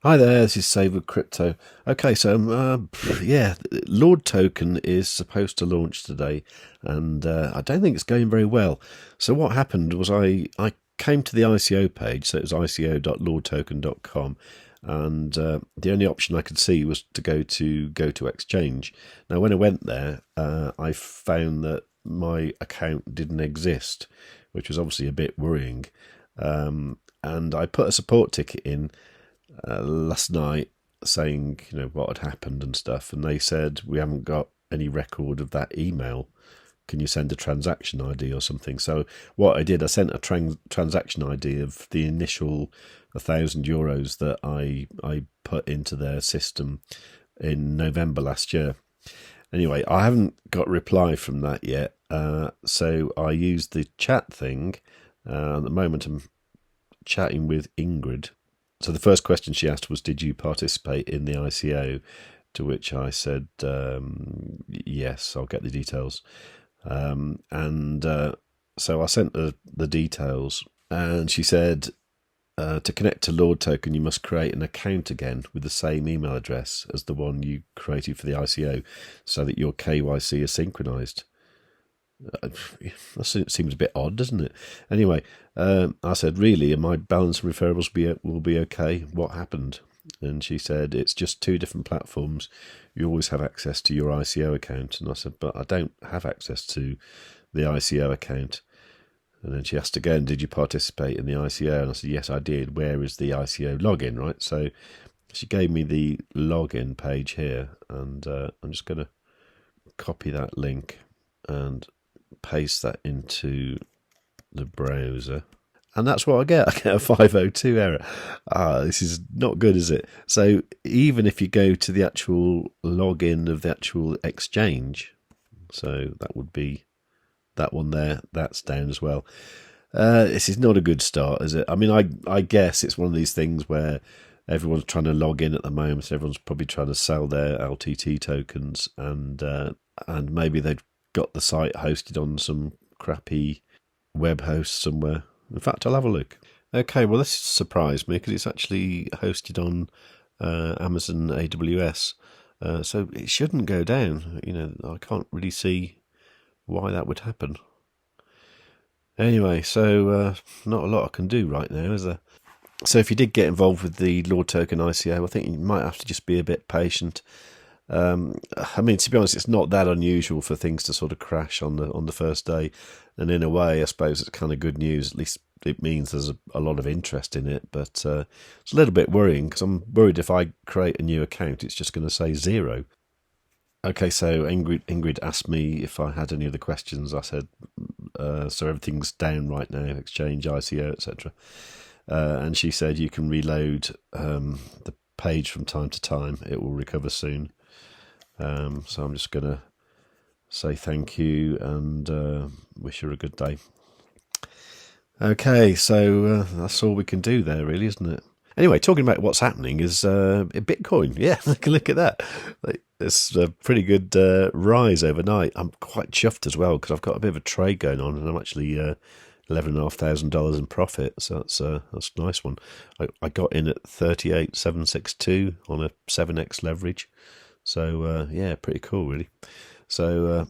Hi there, this is Save with Crypto. Okay, so yeah, LordToken is supposed to launch today, and I don't think it's going very well. So what happened was I came to the ICO page, so it was ico.lordtoken.com, and the only option I could see was to go to exchange. Now, when I went there, I found that my account didn't exist, which was obviously a bit worrying. And I put a support ticket in last night saying, what had happened and stuff, and they said we haven't got any record of that email. Can you send a transaction ID or something? So what I did, I sent a transaction ID of the initial €1,000 that I put into their system in November last year. Anyway, I haven't got a reply from that yet, so I used the chat thing. At the moment, I'm chatting with Ingrid. So the first question she asked was, did you participate in the ICO? To which I said, yes, I'll get the details. So I sent her the details, and she said, to connect to LordToken, you must create an account again with the same email address as the one you created for the ICO so that your KYC is synchronized. That seems a bit odd, doesn't it? Anyway, I said, really, my balance and referrals will be okay? What happened? And she said, it's just two different platforms. You always have access to your ICO account. And I said, but I don't have access to the ICO account. And then she asked again, did you participate in the ICO? And I said, yes, I did. Where is the ICO login, right? So she gave me the login page here, and I'm just going to copy that link and paste that into the browser, and that's what I get. I get a 502 error. This is not good, is it? So even if you go to the actual login of the actual exchange, so that would be that one there, that's down as well. This is not a good start, is it? I mean, I guess it's one of these things where everyone's trying to log in at the moment. Everyone's probably trying to sell their LTT tokens, and maybe they've got the site hosted on some crappy web host somewhere. In fact, I'll have a look. Okay, well, this surprised me because it's actually hosted on Amazon AWS, so it shouldn't go down. I can't really see why that would happen. Anyway, so not a lot I can do right now, is there? So if you did get involved with the LordToken ICO, I think you might have to just be a bit patient. I mean, to be honest, it's not that unusual for things to sort of crash on the first day, and in a way, I suppose it's kind of good news. At least it means there's a lot of interest in it. But it's a little bit worrying because I'm worried if I create a new account, it's just going to say 0. Okay, so Ingrid asked me if I had any other questions. I said, so everything's down right now, exchange, ICO, etc. And she said you can reload the page from time to time. It will recover soon. So I'm just going to say thank you and wish her a good day. Okay, so that's all we can do there, really, isn't it? Anyway, talking about what's happening is Bitcoin. Yeah, look at that. It's a pretty good rise overnight. I'm quite chuffed as well because I've got a bit of a trade going on, and I'm actually $11,500 in profit. So that's a nice one. I got in at 38,762 on a 7x leverage. So yeah, pretty cool, really. So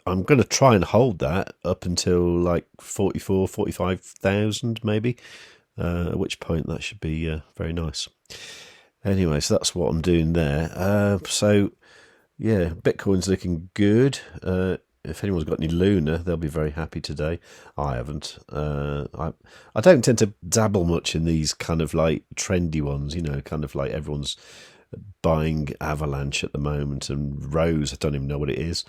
I'm going to try and hold that up until like 45,000 maybe, at which point that should be very nice. Anyway, so that's what I'm doing there. So yeah, Bitcoin's looking good. If anyone's got any Luna, they'll be very happy today. I haven't. I don't tend to dabble much in these kind of like trendy ones, kind of like everyone's buying Avalanche at the moment, and Rose, I don't even know what it is.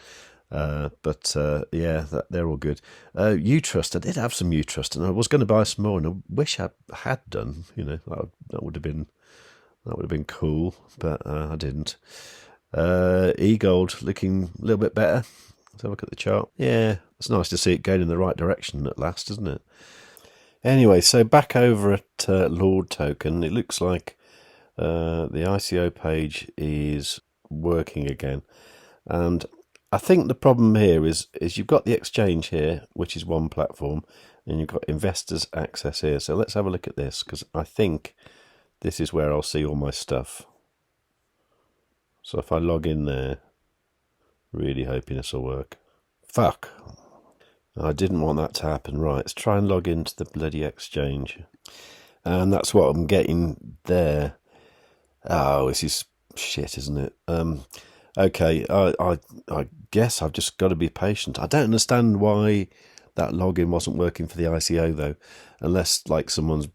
But yeah, they're all good. Utrust, I did have some Utrust, and I was going to buy some more, and I wish I had done. That would have been cool, but I didn't. eGold looking a little bit better. Let's have a look at the chart. Yeah, it's nice to see it going in the right direction at last, isn't it? Anyway, so back over at LordToken, it looks like the ICO page is working again, and I think the problem here is you've got the exchange here, which is one platform, and you've got investors access here. So let's have a look at this, because I think this is where I'll see all my stuff. So if I log in there, really hoping this will work. Fuck. I didn't want that to happen. Right, let's try and log into the bloody exchange. And that's what I'm getting there. Oh, this is shit, isn't it? Okay, I guess I've just got to be patient. I don't understand why that login wasn't working for the ICO though, unless like someone's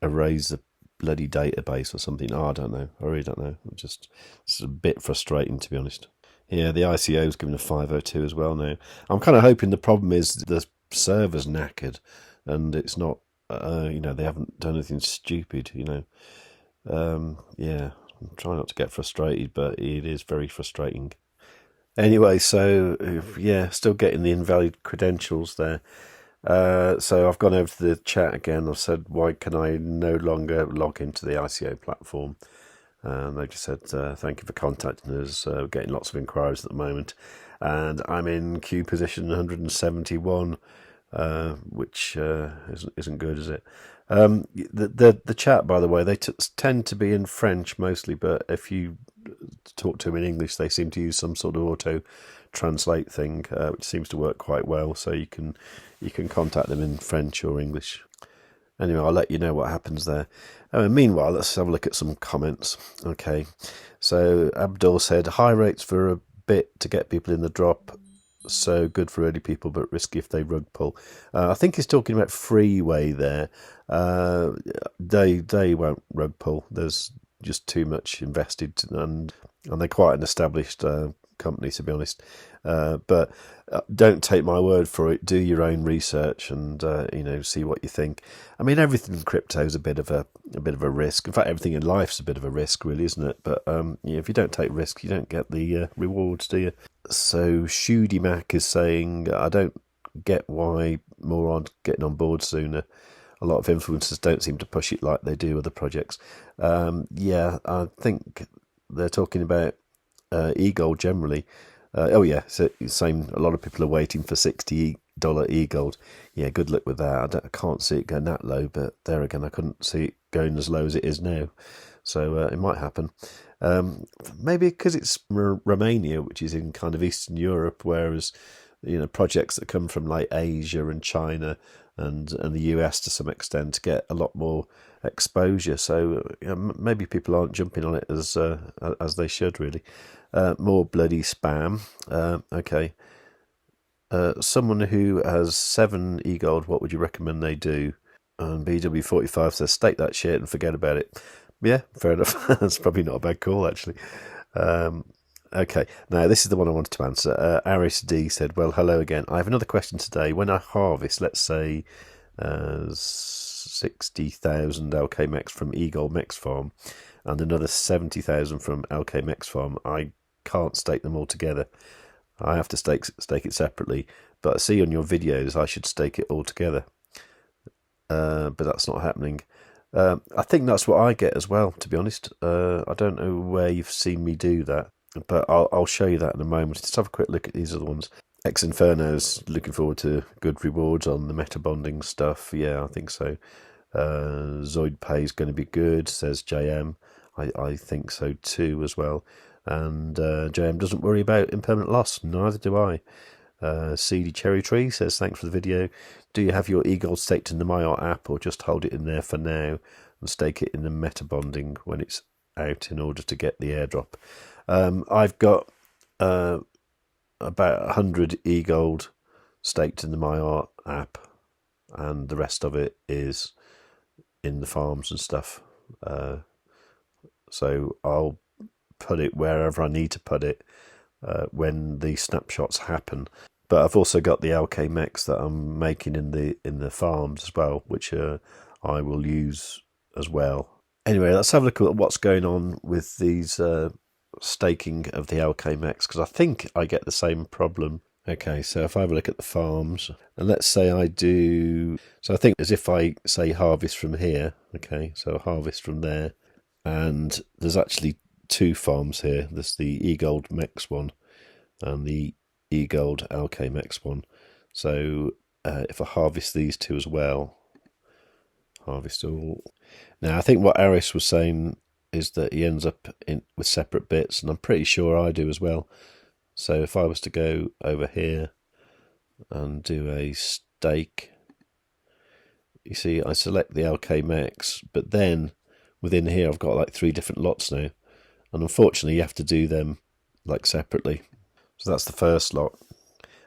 erased the bloody database or something. Oh, I don't know. I really don't know. It's a bit frustrating, to be honest. Yeah, the ICO's given a 502 as well now. I'm kind of hoping the problem is the server's knackered, and it's not. They haven't done anything stupid. Yeah, I'm trying not to get frustrated, but it is very frustrating. Anyway, so yeah, still getting the invalid credentials there. So I've gone over to the chat again. I've said, why can I no longer log into the ICO platform? And they just said, thank you for contacting us. We're getting lots of inquiries at the moment. And I'm in queue position 171, which isn't good, is it? The chat, by the way, they tend to be in French mostly, but if you talk to them in English, they seem to use some sort of auto translate thing, which seems to work quite well. So you can contact them in French or English. Anyway, I'll let you know what happens there. Meanwhile, let's have a look at some comments. Okay, so Abdul said, high rates for a bit to get people in the drop. So good for early people, but risky if they rug pull. I think he's talking about Freeway there. They won't rug pull. There's just too much invested, and they're quite an established company, to be honest. But don't take my word for it. Do your own research and see what you think. I mean, everything in crypto is a bit of a risk. In fact, everything in life's a bit of a risk, really, isn't it? But if you don't take risks, you don't get the rewards, do you? So Shooty Mac is saying, I don't get why more aren't getting on board sooner. A lot of influencers don't seem to push it like they do other projects. Yeah, I think they're talking about eGold generally. So saying a lot of people are waiting for $60 eGold. Yeah, good luck with that. I can't see it going that low, but there again, I couldn't see it going as low as it is now. So it might happen. Maybe because it's Romania, which is in kind of Eastern Europe, whereas projects that come from like Asia and China and the US to some extent get a lot more exposure. So maybe people aren't jumping on it as they should, really. More bloody spam. Okay. Someone who has 7 eGold, what would you recommend they do? And BW45 says, stake that shit and forget about it. Yeah, fair enough. That's probably not a bad call, actually. Okay, now this is the one I wanted to answer. Aris D said, well, hello again. I have another question today. When I harvest, let's say 60,000 LK MEX from eGold MEX farm and another 70,000 from LK MEX farm, I can't stake them all together. I have to stake it separately. But I see on your videos I should stake it all together. But that's not happening. I think that's what I get as well, to be honest. I don't know where you've seen me do that, but I'll show you that in a moment. Let's have a quick look at these other ones. Ex Inferno's looking forward to good rewards on the meta bonding stuff. Yeah, I think so. Zoid Pay is going to be good, says JM. I think so too as well. And JM doesn't worry about impermanent loss. Neither do I. CD Cherry Tree says, thanks for the video. Do you have your eGold staked in the Maiar app or just hold it in there for now and stake it in the meta bonding when it's out in order to get the airdrop? I've got about 100 eGold staked in the Maiar app, and the rest of it is in the farms and stuff. So I'll put it wherever I need to put it when the snapshots happen. But I've also got the LK MEX that I'm making in the farms as well, which I will use as well. Anyway, let's have a look at what's going on with these staking of the LK MEX, because I think I get the same problem. Okay, so if I have a look at the farms, and let's say I do, so I think as if I say harvest from here, okay, so harvest from there, and there's actually 2 farms here. There's the eGold MEX one and the eGold LK MEX one. So if I harvest these 2 as well, harvest all. Now I think what Aris was saying is that he ends up with separate bits, and I'm pretty sure I do as well. So if I was to go over here and do a stake, you see I select the LK MEX, but then within here I've got like 3 different lots now, and unfortunately you have to do them like separately. So that's the first lot,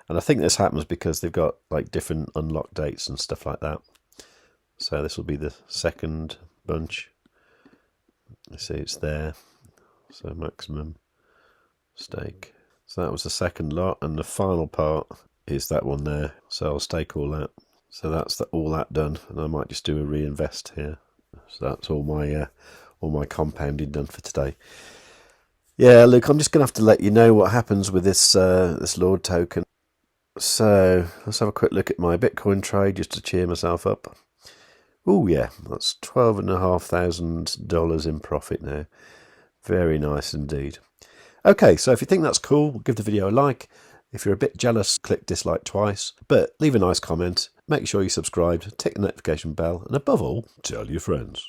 and I think this happens because they've got like different unlock dates and stuff like that. So this will be the second bunch. You see it's there, so maximum stake. So that was the second lot, and the final part is that one there. So I'll stake all that. So that's all that done, and I might just do a reinvest here. So that's all my compounding done for today. Yeah, Luke, I'm just gonna have to let you know what happens with this this Lord token. So let's have a quick look at my Bitcoin trade just to cheer myself up. Oh yeah, that's $12,500 in profit now. Very nice indeed. Okay, so if you think that's cool, give the video a like. If you're a bit jealous, click dislike twice. But leave a nice comment, make sure you subscribe, tick the notification bell, and above all, tell your friends.